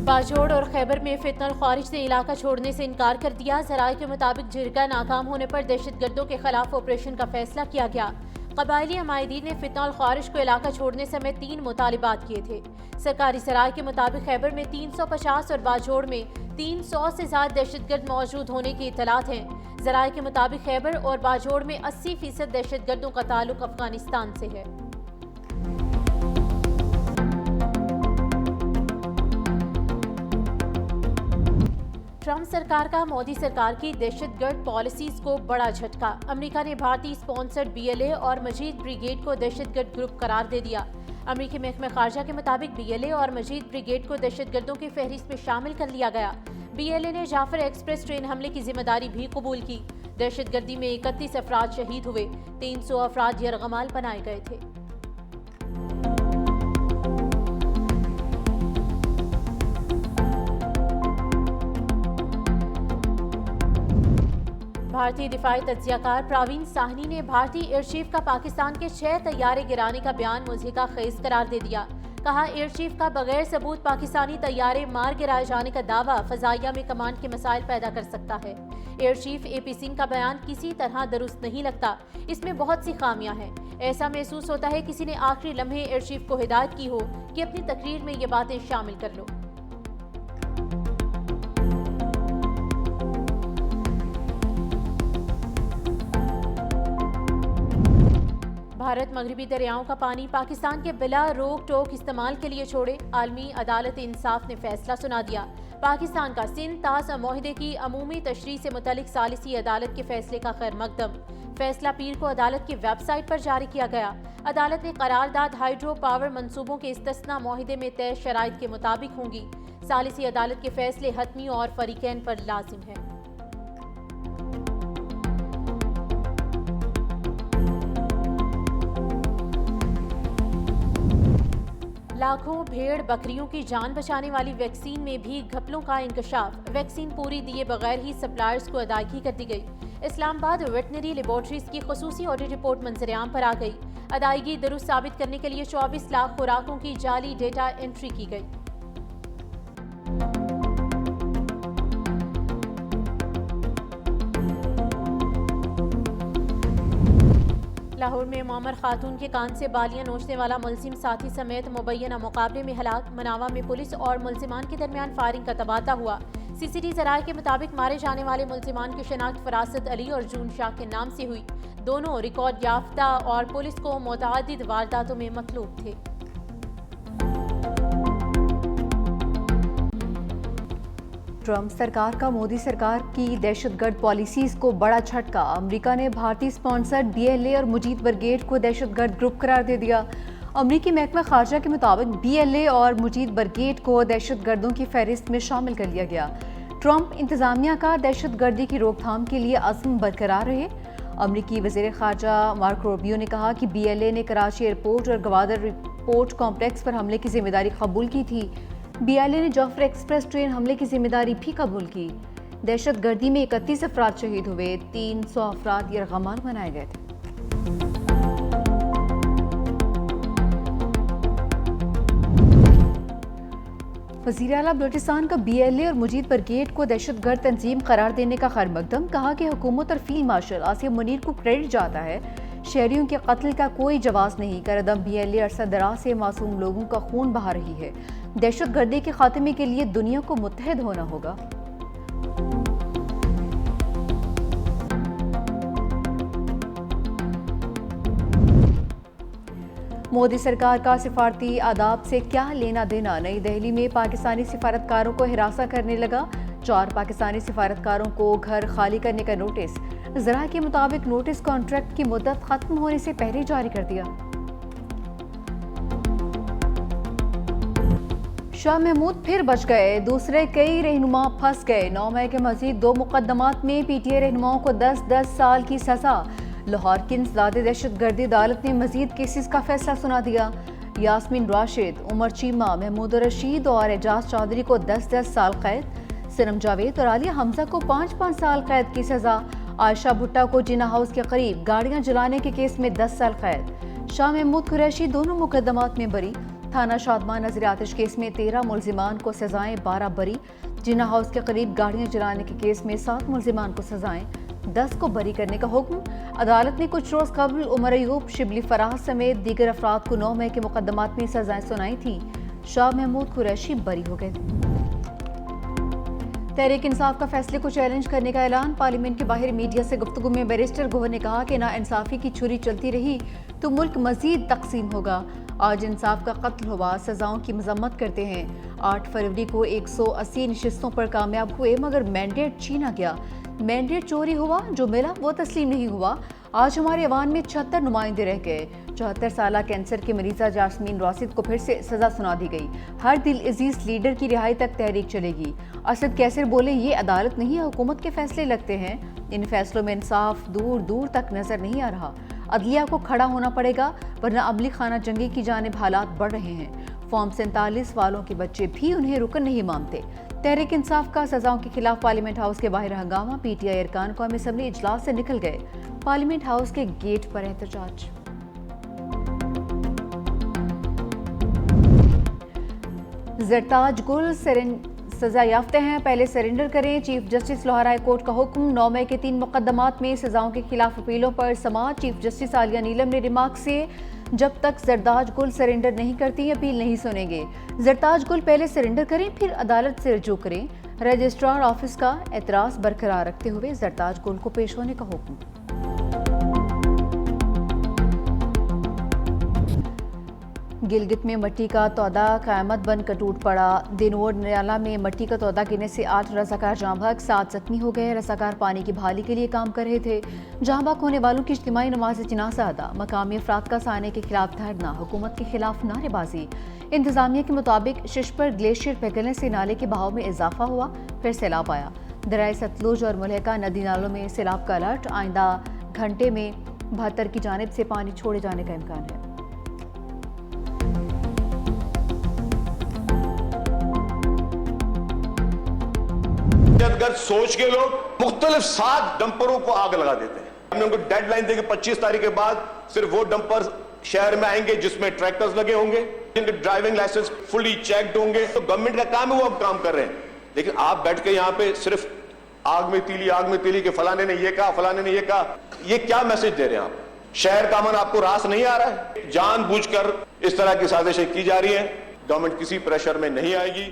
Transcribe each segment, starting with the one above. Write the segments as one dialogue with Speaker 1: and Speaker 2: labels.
Speaker 1: باجوڑ اور خیبر میں فتنہ الخوارج نے علاقہ چھوڑنے سے انکار کر دیا۔ ذرائع کے مطابق جرگہ ناکام ہونے پر دہشت گردوں کے خلاف آپریشن کا فیصلہ کیا گیا۔ قبائلی عمائدین نے فتنہ الخوارج کو علاقہ چھوڑنے سمیت 3 مطالبات کیے تھے۔ سرکاری ذرائع کے مطابق خیبر میں 350 اور باجوڑ میں 300 سے زائد دہشت گرد موجود ہونے کی اطلاعات ہیں۔ ذرائع کے مطابق خیبر اور باجوڑ میں 80% دہشت گردوں کا تعلق افغانستان سے ہے۔ ٹرمپ سرکار کا مودی سرکار کی دہشت گرد پالیسیز کو بڑا جھٹکا۔ امریکہ نے بھارتی اسپانسرڈ BLA اور مجید بریگیڈ کو دہشت گرد گروپ قرار دے دیا۔ امریکی محکمہ خارجہ کے مطابق BLA اور مجید بریگیڈ کو دہشت گردوں کی فہرست میں شامل کر لیا گیا۔ BLA نے جعفر ایکسپریس ٹرین حملے کی ذمہ داری بھی قبول کی۔ دہشت گردی میں 31 افراد شہید ہوئے، 300 افراد یرغمال بنائے گئے تھے۔ بھارتی دفاعی تجزیہ کار پراوین ساہنی نے بھارتی ایئر چیف کا پاکستان کے 6 طیارے گرانے کا بیان مضحکہ خیز قرار دے دیا۔ کہا ایئر چیف کا بغیر ثبوت پاکستانی طیارے مار گرائے جانے کا دعویٰ فضائیہ میں کمانڈ کے مسائل پیدا کر سکتا ہے۔ ایئر چیف AP سنگھ کا بیان کسی طرح درست نہیں لگتا، اس میں بہت سی خامیاں ہیں۔ ایسا محسوس ہوتا ہے کسی نے آخری لمحے ایئر چیف کو ہدایت کی ہو کہ اپنی تقریر میں یہ باتیں شامل کر لو۔ بھارت مغربی دریاؤں کا پانی پاکستان کے بلا روک ٹوک استعمال کے لیے چھوڑے۔ عالمی عدالت انصاف نے فیصلہ سنا دیا۔ پاکستان کا سندھ طاس معاہدے کی عمومی تشریح سے متعلق ثالثی عدالت کے فیصلے کا خیر مقدم۔ فیصلہ پیر کو عدالت کی ویب سائٹ پر جاری کیا گیا۔ عدالت نے قرارداد ہائیڈرو پاور منصوبوں کے استثناء معاہدے میں طے شرائط کے مطابق ہوں گی۔ ثالثی عدالت کے فیصلے حتمی اور فریقین پر لازم ہیں۔ لاکھوں بھیڑ بکریوں کی جان بچانے والی ویکسین میں بھی گھپلوں کا انکشاف۔ ویکسین پوری دیے بغیر ہی سپلائرز کو ادائیگی کر دی گئی۔ اسلام آباد ویٹنری لیبارٹریز کی خصوصی آڈٹ رپورٹ منظر عام پر آ گئی۔ ادائیگی درست ثابت کرنے کے لیے 24 لاکھ خوراکوں کی جعلی ڈیٹا انٹری کی گئی۔ لاہور میں معمر خاتون کے کان سے بالیاں نوچنے والا ملزم ساتھی سمیت مبینہ مقابلے میں ہلاک۔ مناوا میں پولیس اور ملزمان کے درمیان فائرنگ کا تبادلہ ہوا۔ CCTV ذرائع کے مطابق مارے جانے والے ملزمان کی شناخت فراست علی اور جون شاہ کے نام سے ہوئی۔ دونوں ریکارڈ یافتہ اور پولیس کو متعدد وارداتوں میں مطلوب تھے۔
Speaker 2: ٹرمپ سرکار کا مودی سرکار کی دہشت گرد پالیسیز کو بڑا جھٹکا۔ امریکہ نے بھارتی اسپانسرڈ BLA اور مجید بریگیڈ کو دہشت گرد گروپ قرار دے دیا۔ امریکی محکمہ خارجہ کے مطابق BLA اور مجید بریگیڈ کو دہشت گردوں کی فہرست میں شامل کر لیا گیا۔ ٹرمپ انتظامیہ کا دہشت گردی کی روک تھام کے لیے عزم برقرار رہے۔ امریکی وزیر خارجہ مارک روبیو نے کہا کہ BLA نے کراچی ایئرپورٹ اور گوادر ایئرپورٹ کمپلیکس پر حملے کی ذمہ داری قبول کی تھی۔ BLA نے جعفر ایکسپریس ٹرین حملے کی ذمہ داری بھی قبول کی۔ دہشت گردی میں 31 افراد شہید ہوئے، 300 افراد یرغمال بنائے گئے تھے۔ وزیر اعلیٰ بلوچستان کا BLA اور مجید بریگیڈ کو دہشت گرد تنظیم قرار دینے کا خیر مقدم۔ کہا کہ حکومت اور فیلڈ مارشل آصف منیر کو کریڈٹ جاتا ہے۔ شہریوں کے قتل کا کوئی جواز نہیں۔ کردم BLA عرصہ دراز سے معصوم لوگوں کا خون بہا رہی ہے۔ دہشت گردی کے خاتمے کے لیے دنیا کو متحد ہونا ہوگا۔ مودی سرکار کا سفارتی آداب سے کیا لینا دینا؟ نئی دہلی میں پاکستانی سفارتکاروں کو ہراساں کرنے لگا۔ 4 پاکستانی سفارتکاروں کو گھر خالی کرنے کا نوٹس۔ ذرائع کے مطابق نوٹس کانٹریکٹ کی مدت ختم ہونے سے پہلے جاری کر دیا۔ شاہ محمود پھر بچ گئے، دوسرے کئی رہنما پھنس گئے۔ 9 مئی کے مزید 2 مقدمات میں PTI رہنماؤں کو 10-10 سال کی سزا۔ لاہور کی انسداد دہشت گردی عدالت نے مزید کیسز کا فیصلہ سنا دیا۔ یاسمین راشد، عمر چیمہ، محمود رشید اور اعجاز چودھری کو 10-10 سال قید۔ سنم جاوید اور عالیہ حمزہ کو 5-5 سال قید کی سزا۔ عائشہ بھٹا کو جنا ہاؤس کے قریب گاڑیاں جلانے کے کیس میں 10 سال قید۔ شاہ محمود قریشی دونوں مقدمات میں بری۔ تھانہ شادمان نظر آتش کیس میں 13 ملزمان کو سزائیں، 12 بری۔ جنا ہاؤس کے قریب گاڑیاں جلانے کے کیس میں 7 ملزمان کو سزائیں، 10 کو بری کرنے کا حکم۔ عدالت نے کچھ روز قبل عمر ایوب، شبلی فراز سمیت دیگر افراد کو 9 مئی کے مقدمات میں سزائیں سنائی تھیں۔ شاہ محمود قریشی بری ہو گئے تھے۔ تحریک انصاف کا فیصلے کو چیلنج کرنے کا اعلان۔ پارلیمنٹ کے باہر میڈیا سے گفتگو میں بیرسٹر گوہر نے کہا کہ ناانصافی کی چھری چلتی رہی تو ملک مزید تقسیم ہوگا۔ آج انصاف کا قتل ہوا، سزاؤں کی مذمت کرتے ہیں۔ 8 فروری کو 180 نشستوں پر کامیاب ہوئے مگر مینڈیٹ چھینا گیا۔ مینڈیٹ چوری ہوا، جو ملا وہ تسلیم نہیں ہوا۔ آج ہمارے ایوان میں 76 نمائندے رہ گئے۔ 74 سالہ کینسر کی مریضہ جاسمین راشد کو پھر سے سزا سنا دی گئی۔ ہر دل عزیز لیڈر کی رہائی تک تحریک چلے گی۔ اسد کیسر بولے، یہ عدالت نہیں، حکومت کے فیصلے لگتے ہیں۔ ان فیصلوں میں انصاف دور دور تک نظر نہیں آ رہا۔ عدلیہ کو کھڑا ہونا پڑے گا ورنہ عملی خانہ جنگی کی جانب حالات بڑھ رہے ہیں۔ فارم 47 والوں کے بچے بھی انہیں رکن نہیں مانتے۔ تحریک انصاف کا سزاؤں کے خلاف پارلیمنٹ ہاؤس کے باہر ہنگامہ۔ پی ٹی آئی ارکان قومی اسمبلی اجلاس سے نکل گئے۔ پارلیمنٹ ہاؤس کے گیٹ پر احتجاج۔ زرتاج گل سزا یافتہ ہیں، پہلے سرنڈر کریں۔ Chief justice Lahore high court کا حکم۔ 9 مئی کے 3 مقدمات میں سزاؤں کے خلاف اپیلوں پر سماعت۔ چیف جسٹس عالیہ نیلم نے ریمارکس سے جب تک زرتاج گل سرنڈر نہیں کرتی اپیل نہیں سنیں گے۔ زرتاج گل پہلے سرنڈر کریں پھر عدالت سے رجوع کریں۔ رجسٹرار آفس کا اعتراض برقرار رکھتے ہوئے زرتاج گل کو پیش ہونے کا حکم۔ گلگت میں مٹی کا تودہ قیامت بن کر ٹوٹ پڑا۔ دینور نالہ میں مٹی کا تودہ گرنے سے 8 رضاکار جاں بحق، 7 زخمی ہو گئے۔ رضاکار پانی کی بحالی کے لیے کام کر رہے تھے۔ جاں بحق ہونے والوں کی اجتماعی نماز جنازہ ادا۔ مقامی افراد کا سانے کے خلاف دھرنا، حکومت کے خلاف نعرے بازی۔ انتظامیہ کے مطابق ششپر گلیشیئر پگھلنے سے نالے کے بہاؤ میں اضافہ ہوا، پھر سیلاب آیا۔ درائے ستلج اور ملحقہ ندی نالوں میں سیلاب کا الرٹ۔ آئندہ گھنٹے میں 72 کی جانب سے پانی چھوڑے جانے کا امکان ہے۔
Speaker 3: سوچ کے لوگ مختلف 7 ڈمپروں کو آگ لگا دیتے ہیں۔ ہم نے ان کو ڈیڈ لائن دے کے 25 تاریخ کے بعد صرف وہ ڈمپر شہر میں آئیں گے جس میں ٹریکٹرز لگے ہوں گے، جن کے ڈرائیونگ لائسنس فلی چیکڈ ہوں گے۔ تو گورنمنٹ کا کام ہے، وہ ہم کام کر رہے ہیں، لیکن آپ بیٹھ کے یہاں پہ صرف آگ میں تیلی کہ فلانے نے یہ کہا، فلانے نے یہ کہا، یہ کیا میسج دے رہے ہیں آپ؟ شہر کا امن آپ کو راس نہیں آ رہا ہے؟ جان بوجھ کر اس طرح کی سازشیں کی جا رہی ہیں۔ گورنمنٹ کسی پریشر میں نہیں آئے گی۔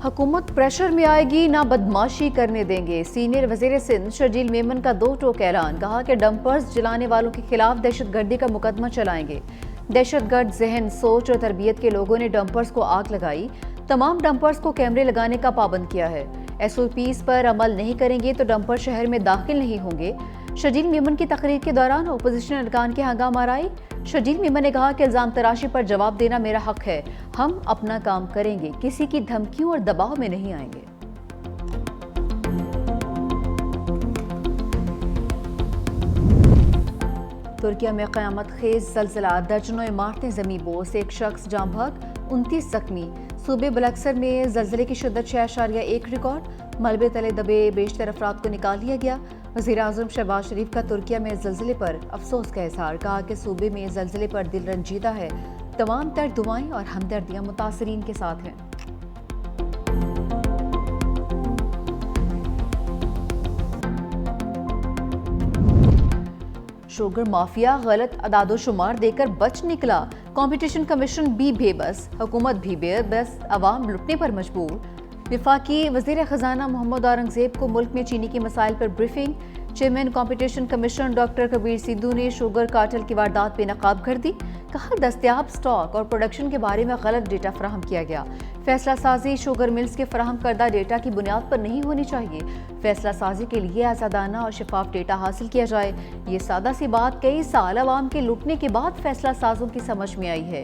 Speaker 2: حکومت پریشر میں آئے گی، نہ بدماشی کرنے دیں گے۔ سینئر وزیر سندھ شرجیل میمن کا 2 ٹوک اعلان، کہا کہ ڈمپرز جلانے والوں کے خلاف دہشت گردی کا مقدمہ چلائیں گے۔ دہشت گرد ذہن، سوچ اور تربیت کے لوگوں نے ڈمپرز کو آگ لگائی۔ تمام ڈمپرز کو کیمرے لگانے کا پابند کیا ہے۔ SOPs پر عمل نہیں کریں گے تو ڈمپر شہر میں داخل نہیں ہوں گے۔ شرجیل میمن کی تقریر کے دوران اپوزیشن ارکان کے ہنگامہ آرائی۔ شرجیل میمن نے کہا کہ الزام تراشی پر جواب دینا میرا حق ہے، ہم اپنا کام کریں گے، کسی کی دھمکیوں اور دباؤ میں نہیں آئیں گے۔ ترکیہ میں قیامت خیز زلزلہ، درجنوں عمارتیں زمیں بوس، 1 شخص جاں بحق، 29 زخمی۔ صوبے بلکسر میں زلزلے کی شدت 6.1 ریکارڈ، ملبے تلے دبے بیشتر افراد کو نکال لیا گیا۔ وزیر اعظم شہباز شریف کا ترکیہ میں زلزلے پر افسوس کا اظہار، کہا کہ صوبے میں زلزلے پر دل رنجیدہ ہے، تمام تر دعائیں اور ہمدردیاں متاثرین کے ساتھ ہیں۔ شوگر مافیا غلط اعداد و شمار دے کر بچ نکلا، کمپٹیشن کمیشن بھی بے بس، حکومت بھی بے بس، عوام لٹنے پر مجبور۔ وفاقی وزیر خزانہ محمد اورنگزیب کو ملک میں چینی کے مسائل پر briefing. Chairman competition commission doctor Kabir Sidhu نے شوگر کارٹل کی واردات بے نقاب کر دی، کہا دستیاب سٹاک اور پروڈکشن کے بارے میں غلط ڈیٹا فراہم کیا گیا۔ فیصلہ سازی شوگر ملز کے فراہم کردہ ڈیٹا کی بنیاد پر نہیں ہونی چاہیے، فیصلہ سازی کے لیے آزادانہ اور شفاف ڈیٹا حاصل کیا جائے۔ یہ سادہ سی بات کئی سال عوام کے لوٹنے کے بعد فیصلہ سازوں کی سمجھ میں آئی ہے۔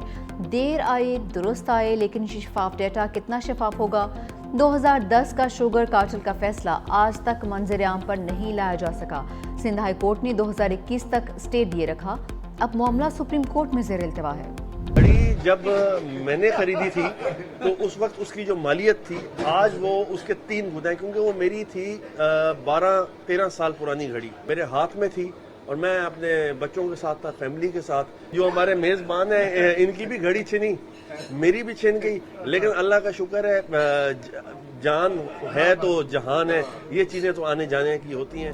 Speaker 2: دیر آئے درست آئے، لیکن شفاف ڈیٹا کتنا شفاف ہوگا؟ 2010 کا شوگر کارٹل کا فیصلہ آج تک منظر عام پر نہیں لایا جا سکا۔ سندھ ہائی کورٹ نے 2021 تک اسٹے دیے رکھا، اب معاملہ سپریم کورٹ میں زیر التوا ہے۔
Speaker 4: گاڑی جب میں نے خریدی تھی تو اس وقت اس کی جو مالیت تھی، آج وہ اس کے 3 گنا ہے، کیونکہ وہ میری تھی 12-13 سال پرانی گھڑی میرے ہاتھ میں تھی اور میں اپنے بچوں کے ساتھ تھا, فیملی کے ساتھ. جو ہمارے میزبان ہیں ان کی بھی گھڑی چھنی, میری بھی چھن گئی, لیکن اللہ کا شکر ہے جان ہے تو جہان ہے, یہ چیزیں تو آنے جانے کی ہوتی ہیں.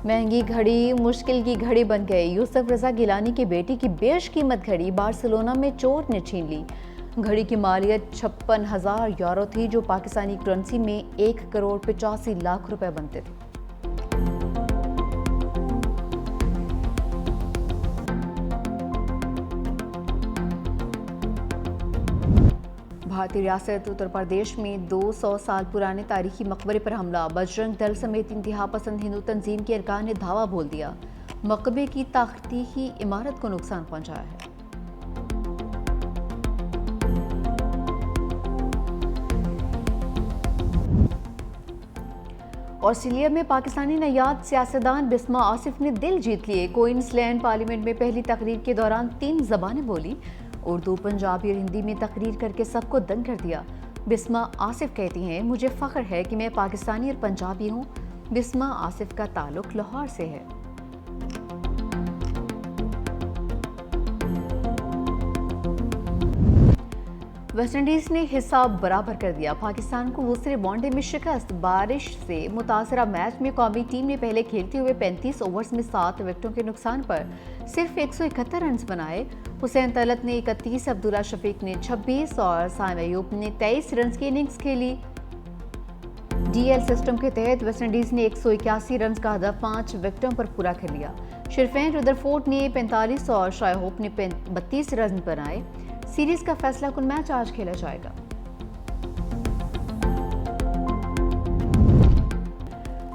Speaker 2: مہنگی گھڑی مشکل کی گھڑی بن گئی. یوسف رضا گیلانی کی بیٹی کی بیش قیمت گھڑی بارسلونا میں چور نے چھین لی. گھڑی کی مالیت 56,000 یورو تھی, جو پاکستانی کرنسی میں 1,85,00,000 روپے بنتے تھے. بھارتی ریاست اتر پردیش میں 200 سال پرانے تاریخی مقبرے پر حملہ. بجرنگ دل سمیت انتہا پسند ہندو تنظیم کے ارکان نے دھاوا بول دیا. مقبرے کی تاریخی عمارت کو نقصان پہنچایا ہے. آسٹریلیا میں پاکستانی نژاد سیاستدان بسمہ آصف نے دل جیت لیے. کوئنز لینڈ پارلیمنٹ میں پہلی تقریر کے دوران 3 زبانیں بولی. اردو, پنجابی اور ہندی میں تقریر کر کے سب کو دنگ کر دیا. بسمہ آصف کہتی ہیں, مجھے فخر ہے کہ میں پاکستانی اور پنجابی ہوں. بسمہ آصف کا تعلق لاہور سے ہے. ویسٹ انڈیز نے حساب برابر کر دیا. پاکستان کو دوسرے ون ڈے میں شکست. بارش سے متاثرہ میچ میں قومی ٹیم نے پہلے کھیلتے ہوئے 35 اوورز میں 7 وکٹوں کے نقصان پر صرف 171 رنز بنائے. حسین طلعت نے 31, عبداللہ شفیق نے 26 اور سائم ایوب نے 23 رنز کی اننگز کھیلی. ڈی ایل سسٹم کے تحت ویسٹ انڈیز نے 181 رنز کا ہدف 5 وکٹوں پر پورا کر لیا. شرفین ردرفورڈ نے 45 اور شائع ہوپ نے 32 رنز بنائے. سیریز کا فیصلہ کن میچ آج کھیلا جائے گا.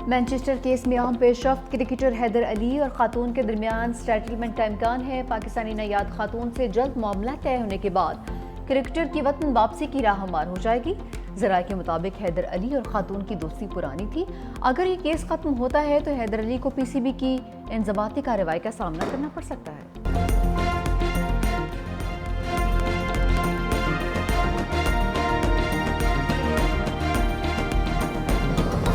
Speaker 2: مانچسٹر کیس میں اہم پیش رفت. کرکٹر حیدر علی اور خاتون کے درمیان سیٹلمنٹ کا امکان ہے. پاکستانی نژاد خاتون سے جلد معاملہ طے ہونے کے بعد کرکٹر کی وطن واپسی کی راہ ہموار ہو جائے گی. ذرائع کے مطابق حیدر علی اور خاتون کی دوستی پرانی تھی. اگر یہ کیس ختم ہوتا ہے تو حیدر علی کو پی سی بی کی انضباطی کارروائی کا سامنا کرنا پڑ سکتا ہے.